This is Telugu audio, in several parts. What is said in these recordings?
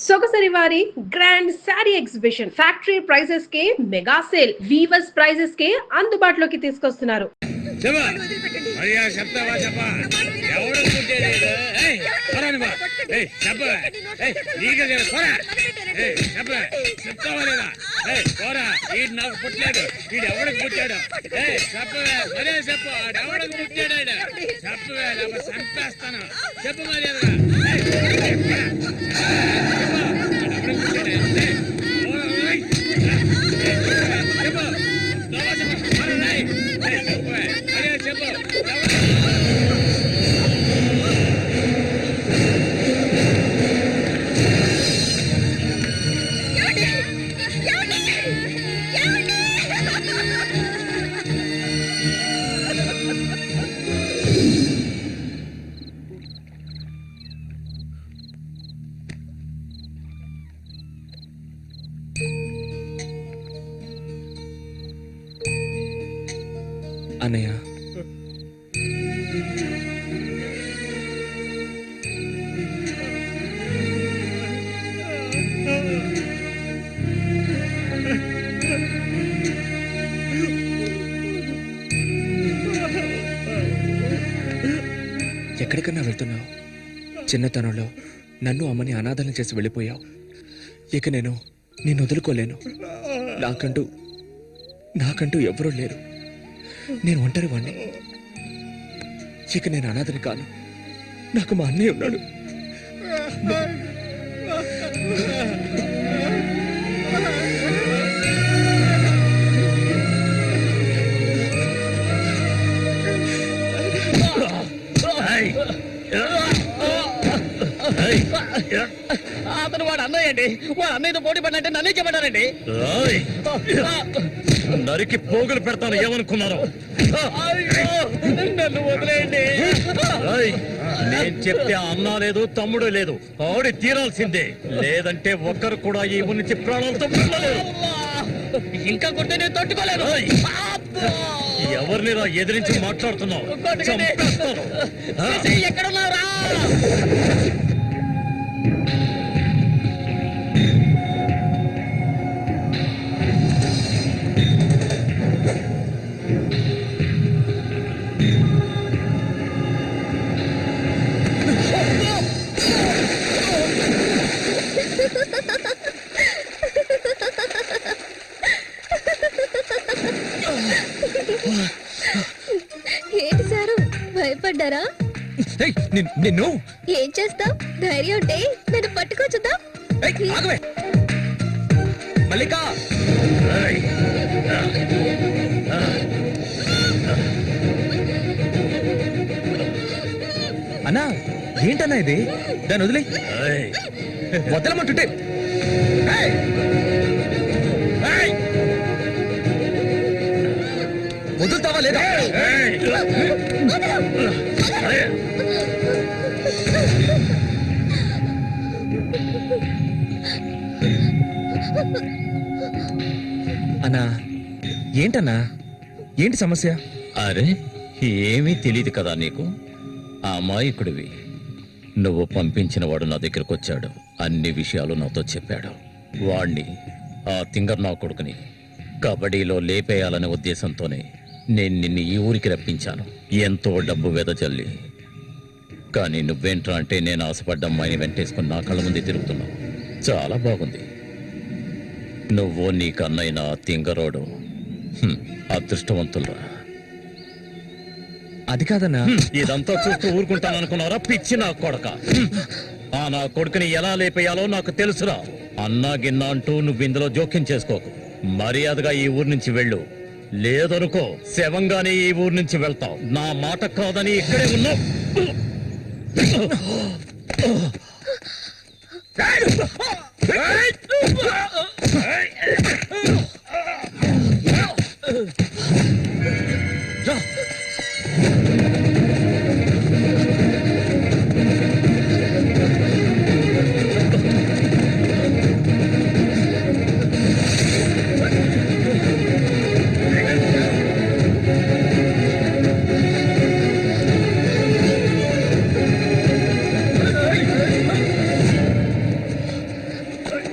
సొగసరి వారి grand sari exhibition factory prices కే మెగా సేల్ వీవర్స్ ప్రైజెస్ కే అందుబాటులోకి తీసుకొస్తున్నారు. అన్నయ్య, ఎక్కడికన్నా వెళ్తున్నావు? చిన్నతనంలో నన్ను అమ్మని అనాథలను చేసి వెళ్ళిపోయావు. ఇక నేను నిన్ను వదులుకోలేను. నాకంటూ ఎవరూ లేరు. నేను ఒంటరి వాణ్ణి. ఇక నేను అనాథని కాను. నాకు మా అన్నయ్య ఉన్నాడు. అతను వాడు అన్నయ్య అండి. వాడు అన్నయ్యతో పోటీ పడినంటే నన్నే చెప్పారండి. నరికి పోగులు పెడతాను ఏమనుకున్నారు? నన్ను వదిలేయండి. నేను చెప్తే అన్నా లేదు, తమ్ముడు లేదు, ఆడి తీరాల్సిందే. లేదంటే ఒక్కరు కూడా ఈ ఊరి నుంచి ప్రాణాలతో ఇంకా కొట్టే నేను తట్టుకోలేను. ఎవరిని ఎదిరించి మాట్లాడుతున్నావు? ఎక్కడున్నారా? ఏంటి సారు, భయపడ్డారా? నిన్ను ఏం చేస్తావ్? ధైర్యం ఉంటే నన్ను పట్టుకోవచ్చుదా? మల్లిక, అన్నా ఏంటన్నా ఇది? దాన్ని వదిలే. వదలమంటుంటే వదులుతావా లేదా? అన్నా ఏంటన్నా, ఏంటి సమస్య? అరే ఏమీ తెలియదు కదా నీకు? ఆ అమాయకుడివి. నువ్వు పంపించిన వాడు నా దగ్గరకు వచ్చాడు. అన్ని విషయాలు నాతో చెప్పాడు. వాణ్ణి, ఆ తింగర్ నా కొడుకుని కబడ్డీలో లేపేయాలనే ఉద్దేశంతోనే నేను నిన్ను ఈ ఊరికి రప్పించాను. ఎంతో డబ్బు వెదజల్లి. కానీ నువ్వేంట్రా అంటే నేను ఆశపడ్డ అమ్మాయిని వెంటేసుకుని నా కళ్ళ ముందే తిరుగుతున్నావు. చాలా బాగుంది. నువ్వు నీ కన్నైన తింగరోడు అదృష్టవంతులరా. అది కాదన్నా. ఇదంతా చూస్తూ ఊరుకుంటాను అనుకున్నారా పిచ్చి నా కొడక? ఆ నా కొడుకుని ఎలా లేపేయాలో నాకు తెలుసురా. అన్నా గిన్నా అంటూ నువ్వు ఇందులో జోక్యం చేసుకోకు. మర్యాదగా ఈ ఊరు నుంచి వెళ్ళు. లేదనుకో శవంగానే ఈ ఊరు నుంచి వెళ్తావు. నా మాట కాదని ఇక్కడే ఉన్నావు.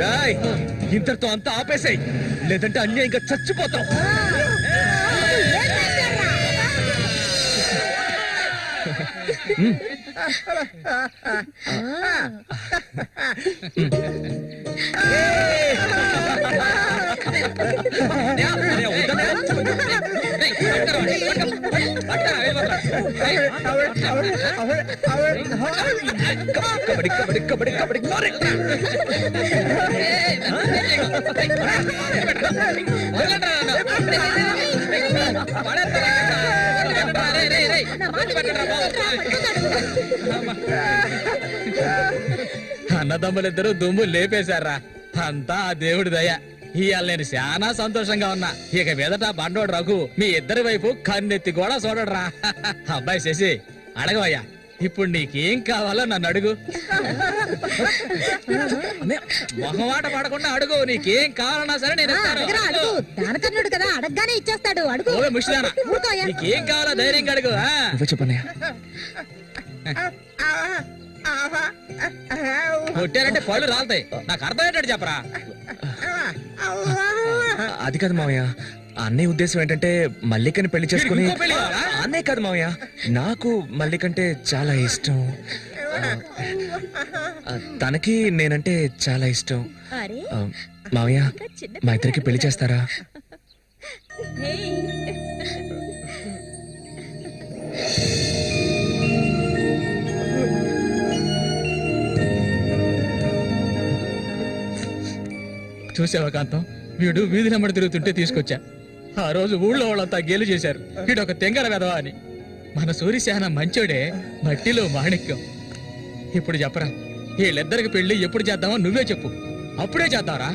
రాయ్ ఇంతటితో అంతా ఆపేసాయి, లేదంటే అన్యాయంగా చచ్చిపోతాం. అన్నదమ్ములిద్దరూ దుమ్ము లేపేశారా, అంతా ఆ దేవుడి దయ. ఇవాళ నేను చాలా సంతోషంగా ఉన్నా. ఇక మీదట బండోడు రఘు మీ ఇద్దరి వైపు కన్నెత్తి కూడా చూడడరా. అబ్బాయి శశి అడగవయ్యా, ఇప్పుడు నీకేం కావాలో నన్ను అడుగు. మొహమాట పడకుండా అడుగు, నీకేం కావాలన్నా సరే నేను ఇస్తాను. దానకర్ణుడు కదా, అడగగానే ఇచ్చేస్తాడు. అడుగు. ఓవే ముష్టిదానా, నీకేం కావాలో ధైర్యంగా అడుగు. చెప్పన్నయ్య. కొట్టారంటే పళ్ళు రాలుతాయి. నాకు అర్థమయ్యేటట్టు చెప్పరా. అది కాదు మావయ్య, అన్నయ్య ఉద్దేశం ఏంటంటే మల్లికని పెళ్లి చేసుకుని. ఇంకో పెళ్లి కావాలా? అన్నయ్య కాదు మావయ్య, నాకు మల్లికంటే చాలా ఇష్టం. తనకి నేనంటే చాలా ఇష్టం. మావయ్య, మా ఇద్దరికి పెళ్లి చేస్తారా? చూసావా కాంతం, వీడు వీధి నెంబడి తిరుగుతుంటే తీసుకొచ్చా. ఆ రోజు ఊళ్ళో వాళ్ళంతా గేలు చేశారు, వీడు ఒక తెంగర వెధవా అని. మన సూర్యశాన మంచోడే, మట్టిలో మాణిక్యం. ఇప్పుడు చెప్పరా, వీళ్ళిద్దరికి పెళ్లి ఎప్పుడు చేద్దామో నువ్వే చెప్పు, అప్పుడే చేద్దాంరా.